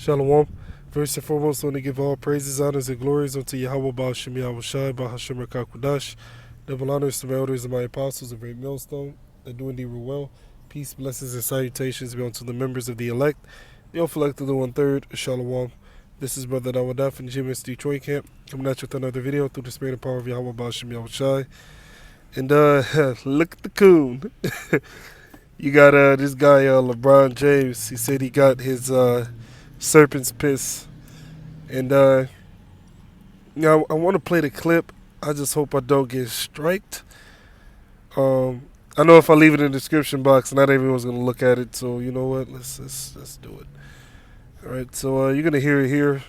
Shalom. First and foremost, I want to give all praises, honors, and glories unto YAHAWAH, SHAM, YAHAWASHI, QADASAH. Double honors to my elders and my apostles of Great Milestone that do indeed rule well. Peace, blessings, and salutations be unto the members of the elect, the all-elected, the one-third. Shalom. This is Brother Dawadah from the GMS Detroit camp, coming at you with another video through the spirit and power of YAHAWAH, SHAM, YAHAWASHI. And look at the coon. You got this guy, LeBron James. He said he got his serpent's piss. And I want to play the clip. I just hope I don't get striked. I know if I leave it in the description box, not everyone's gonna look at it. So you know what? Let's do it. All right. So you're gonna hear it here.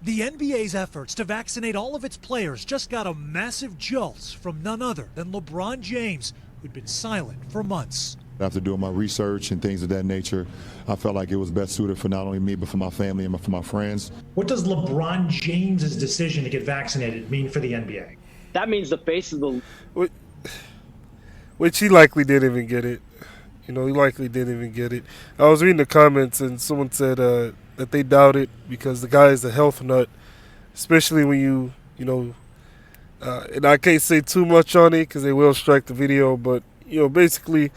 The NBA's efforts to vaccinate all of its players just got a massive jolt from none other than LeBron James, who'd been silent for months. After doing my research and things of that nature, I felt like it was best suited for not only me, but for my family and for my friends. What does LeBron James's decision to get vaccinated mean for the NBA? That means the face of the... Which he likely didn't even get it. You know, he likely didn't even get it. I was reading the comments and someone said that they doubt it because the guy is a health nut, especially when you know, and I can't say too much on it because they will strike the video, but, you know, basically,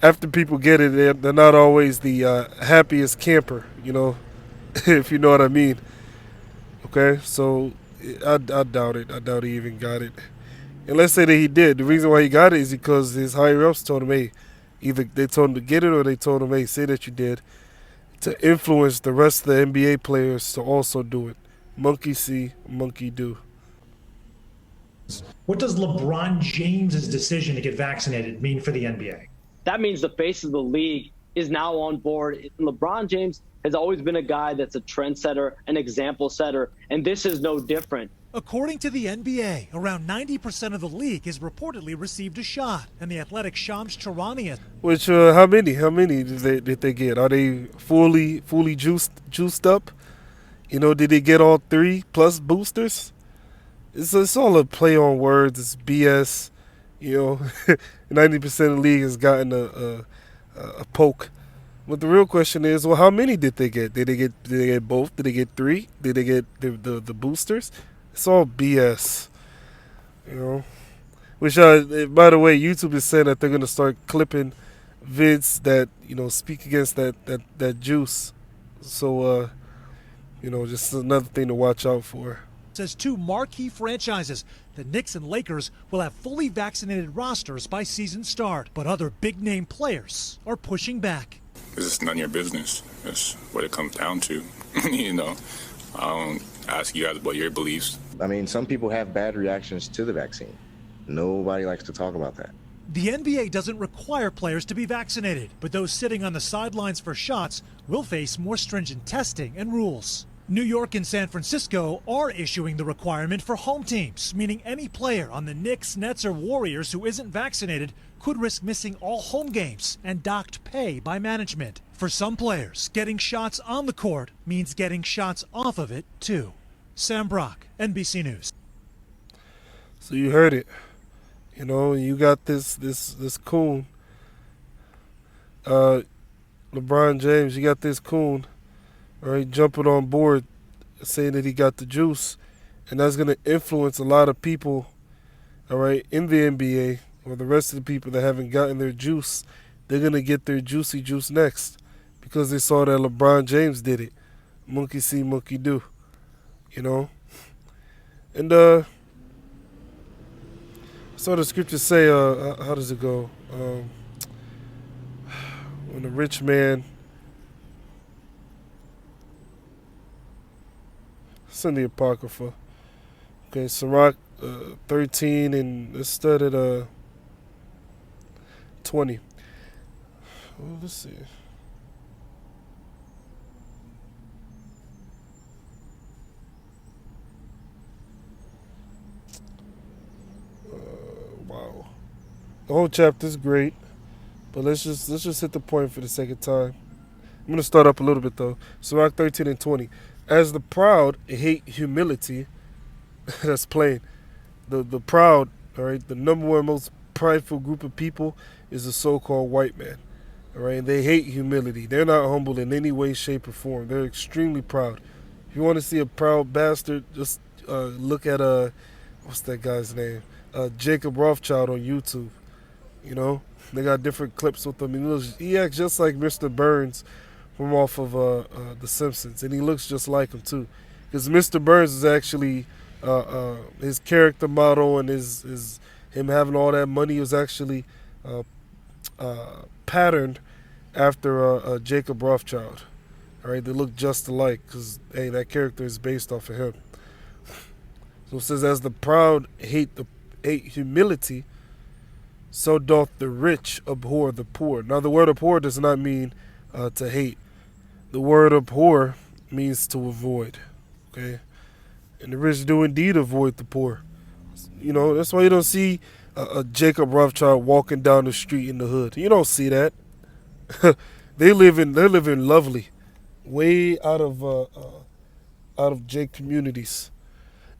after people get it, they're not always the happiest camper, you know, if you know what I mean. Okay, so I doubt it. I doubt he even got it. And let's say that he did. The reason why he got it is because his higher-ups told him, hey, either they told him to get it or they told him, hey, say that you did, to influence the rest of the NBA players to also do it. Monkey see, monkey do. What does LeBron James's decision to get vaccinated mean for the NBA? That means the face of the league is now on board. LeBron James has always been a guy that's a trendsetter, an example setter, and this is no different. According to the NBA, around 90% of the league has reportedly received a shot, and the Athletic Shams Charania. Which how many did they get? Are they fully juiced up? You know, did they get all 3 plus boosters? It's all a play on words. It's BS. You know, 90% of the league has gotten a poke. But the real question is, well, how many did they get? Did they get both? Did they get 3? Did they get the boosters? It's all BS. You know, which by the way, YouTube is saying that they're gonna start clipping vids that, you know, speak against that juice. So you know, just another thing to watch out for. Says 2 marquee franchises, the Knicks and Lakers, will have fully vaccinated rosters by season start. But other big-name players are pushing back. It's just none of your business. That's what it comes down to. You know, I don't ask you guys about your beliefs. I mean, some people have bad reactions to the vaccine. Nobody likes to talk about that. The NBA doesn't require players to be vaccinated, but those sitting on the sidelines for shots will face more stringent testing and rules. New York and San Francisco are issuing the requirement for home teams, meaning any player on the Knicks, Nets, or Warriors who isn't vaccinated could risk missing all home games and docked pay by management. For some players, getting shots on the court means getting shots off of it too. Sam Brock, NBC News. So you heard it. You know, you got this coon. LeBron James, you got this coon, all right, jumping on board, saying that he got the juice, and that's going to influence a lot of people, all right, in the NBA, or the rest of the people that haven't gotten their juice. They're going to get their juicy juice next because they saw that LeBron James did it. Monkey see, monkey do. You know? And so the scriptures say, how does it go? When a rich man, it's in the Apocrypha. Okay, Sirach 13, and let's start at 20. Well, let's see. Wow, the whole chapter is great, but let's just hit the point for the sake of time. I'm gonna start up a little bit though. Sirach 13 and 20. As the proud hate humility, that's plain. The proud, all right, the number one most prideful group of people is the so-called white man. All right, they hate humility. They're not humble in any way, shape, or form. They're extremely proud. If you want to see a proud bastard, just look at what's that guy's name? Jacob Rothschild on YouTube. You know, they got different clips with him. He acts just like Mr. Burns from off of The Simpsons, and he looks just like him too. Because Mr. Burns is actually his character model, and his him having all that money was actually patterned after Jacob Rothschild. All right, they look just alike because hey, that character is based off of him. So it says, as the proud hate humility, so doth the rich abhor the poor. Now, the word abhor does not mean to hate. The word abhor means to avoid. Okay, and the rich do indeed avoid the poor. You know, that's why you don't see a Jacob Rothschild walking down the street in the hood. You don't see that. They're living lovely, way out of J communities.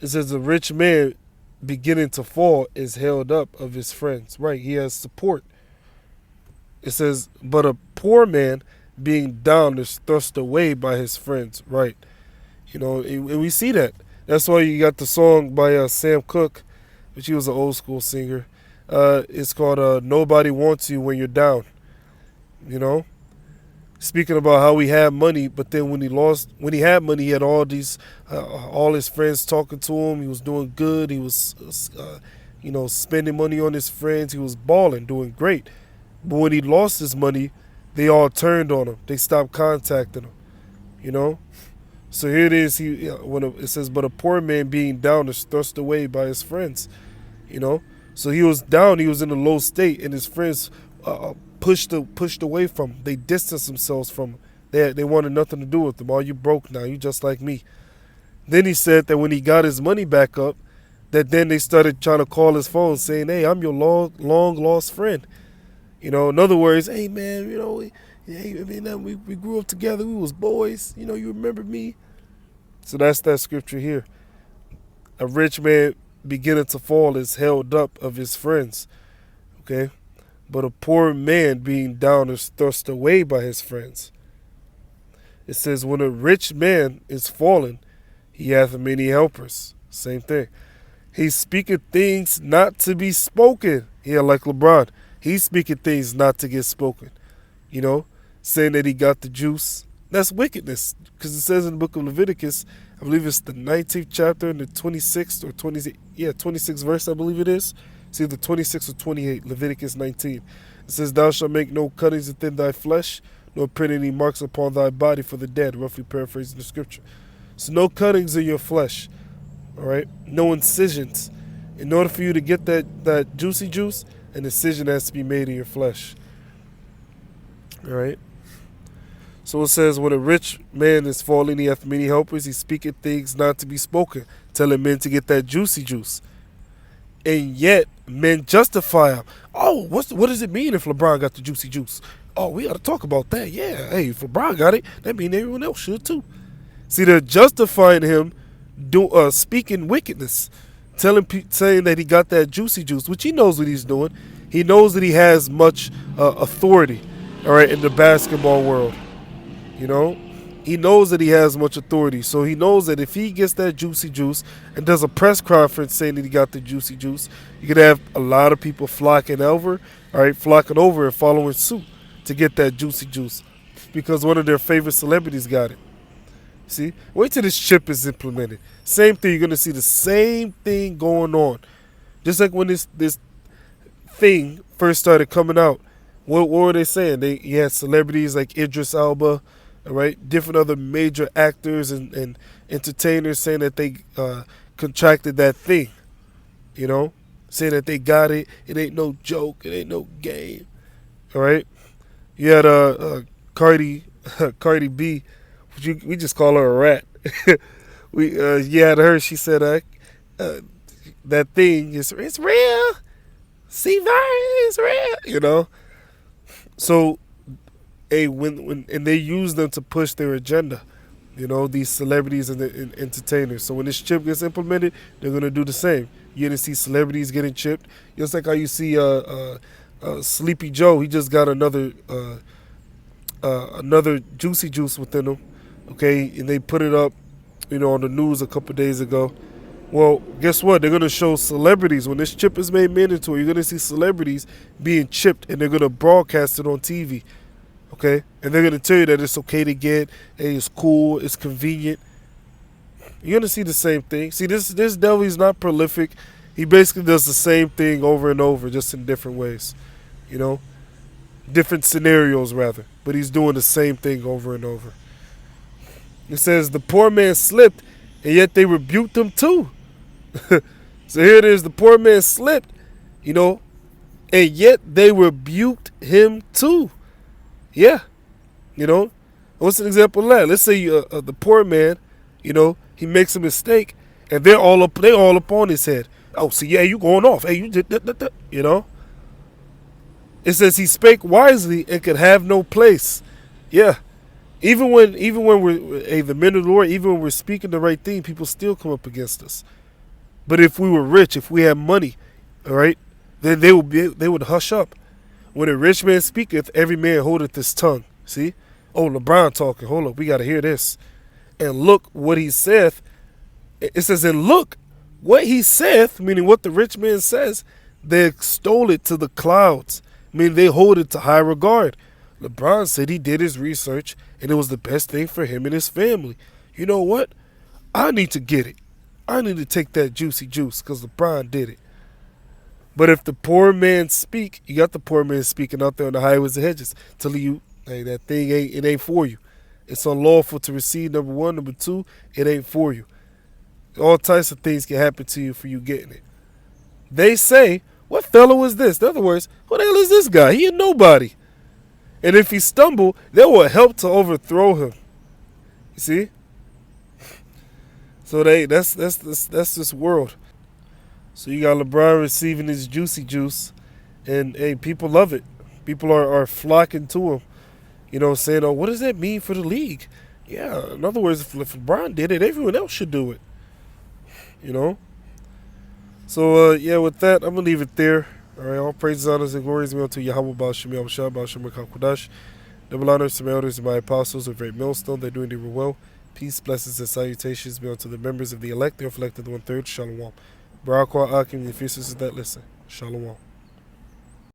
It says a rich man beginning to fall is held up of his friends. Right, he has support. It says, but a poor man being down is thrust away by his friends. Right, you know, and we see that. That's why you got the song by Sam Cooke, which he was an old school singer. It's called "Nobody Wants You When You're Down." You know, speaking about how he had money, but then when he had money, he had all his friends talking to him. He was doing good. He was, spending money on his friends. He was balling, doing great. But when he lost his money, they all turned on him. They stopped contacting him. You know. So here it is. It says, but a poor man being down is thrust away by his friends. You know. So he was down. He was in a low state, and his friends pushed away from him. They distanced themselves from him. They wanted nothing to do with him. Oh, you broke now. You just like me. Then he said that when he got his money back up, that then they started trying to call his phone saying, hey, I'm your long lost friend. You know, in other words, hey, man, you know, we grew up together. We was boys. You know, you remember me. So that's that scripture here. A rich man beginning to fall is held up of his friends. Okay. But a poor man being down is thrust away by his friends. It says, when a rich man is fallen, he hath many helpers. Same thing. He speaketh things not to be spoken. Yeah, like LeBron. He's speaking things not to get spoken. You know, saying that he got the juice. That's wickedness. Because it says in the book of Leviticus, I believe it's the 19th chapter and the 26th or 26th verse, I believe it is. It's either 26 or 28, Leviticus 19. It says, thou shalt make no cuttings within thy flesh, nor print any marks upon thy body for the dead, roughly paraphrasing the scripture. So no cuttings in your flesh, all right? No incisions. In order for you to get that juicy juice, an incision has to be made in your flesh, all right? So it says, when a rich man is falling, he hath many helpers, he speaketh things not to be spoken, telling men to get that juicy juice. And yet, men justify him. Oh, what does it mean if LeBron got the juicy juice? Oh, we got to talk about that. Yeah, hey, if LeBron got it, that means everyone else should too. See, they're justifying him speaking wickedness, saying that he got that juicy juice, which he knows what he's doing. He knows that he has much authority, all right, in the basketball world. You know, he knows that he has much authority. So he knows that if he gets that juicy juice and does a press conference saying that he got the juicy juice, you could have a lot of people flocking over and following suit to get that juicy juice because one of their favorite celebrities got it. See, wait till this chip is implemented. Same thing. You're going to see the same thing going on. Just like when this thing first started coming out, what were they saying? You had celebrities like Idris Elba, all right, different other major actors and entertainers saying that they contracted that thing, you know, saying that they got it. It ain't no joke. It ain't no game. All right. You had Cardi B. We just call her a rat. You had her. She said that thing is real. See, it's real. You know. So, when they use them to push their agenda, you know, these celebrities and the entertainers. So when this chip gets implemented, they're gonna do the same. You're gonna see celebrities getting chipped, just like how you see Sleepy Joe. He just got another another juicy juice within them. Okay, and they put it up, on the news a couple days ago. Well, guess what? They're gonna show celebrities when this chip is made mandatory. You're gonna see celebrities being chipped, and they're gonna broadcast it on TV. Okay, and they're gonna tell you that it's okay to get, hey, it's cool, it's convenient. You're gonna see the same thing. See, this devil, he's not prolific. He basically does the same thing over and over, just in different ways. Different scenarios rather, but he's doing the same thing over and over. It says the poor man slipped, and yet they rebuked him too. So here it is, the poor man slipped, and yet they rebuked him too. Yeah, what's an example of that? Let's say the poor man, he makes a mistake, and they all up on his head. Oh, see, yeah, you going off? Hey, you did that. It says he spake wisely and could have no place. Yeah, even when we're the men of the Lord, even when we're speaking the right thing, people still come up against us. But if we were rich, if we had money, all right, then they would hush up. When a rich man speaketh, every man holdeth his tongue. See? Oh, LeBron talking. Hold up, we got to hear this. And look what he saith. It says, and look what he saith, meaning what the rich man says, they extol it to the clouds. Meaning they hold it to high regard. LeBron said he did his research, and it was the best thing for him and his family. You know what? I need to get it. I need to take that juicy juice because LeBron did it. But if the poor man speak, you got the poor man speaking out there on the highways and hedges, telling you, hey, that thing ain't for you. It's unlawful to receive, number one. Number two, it ain't for you. All types of things can happen to you for you getting it. They say, what fellow is this? In other words, who the hell is this guy? He a nobody. And if he stumble, they will help to overthrow him. You see? So that's this world. So you got LeBron receiving his juicy juice, and hey, people love it. People are flocking to him, saying, oh, what does that mean for the league? Yeah, in other words, if LeBron did it, everyone else should do it. So, with that, I'm going to leave it there. All right, all praises, honors, and glories be unto YAHAWAH, YAHAWASHI, YAHAWASHI, double honors to my elders and my apostles of Great Milestone. They're doing the well. Peace, blessings, and salutations be unto the members of the elect, the reflected 1/3. Shalom. RAWCHAA, Akim, the fiercest is that listen. Shalom.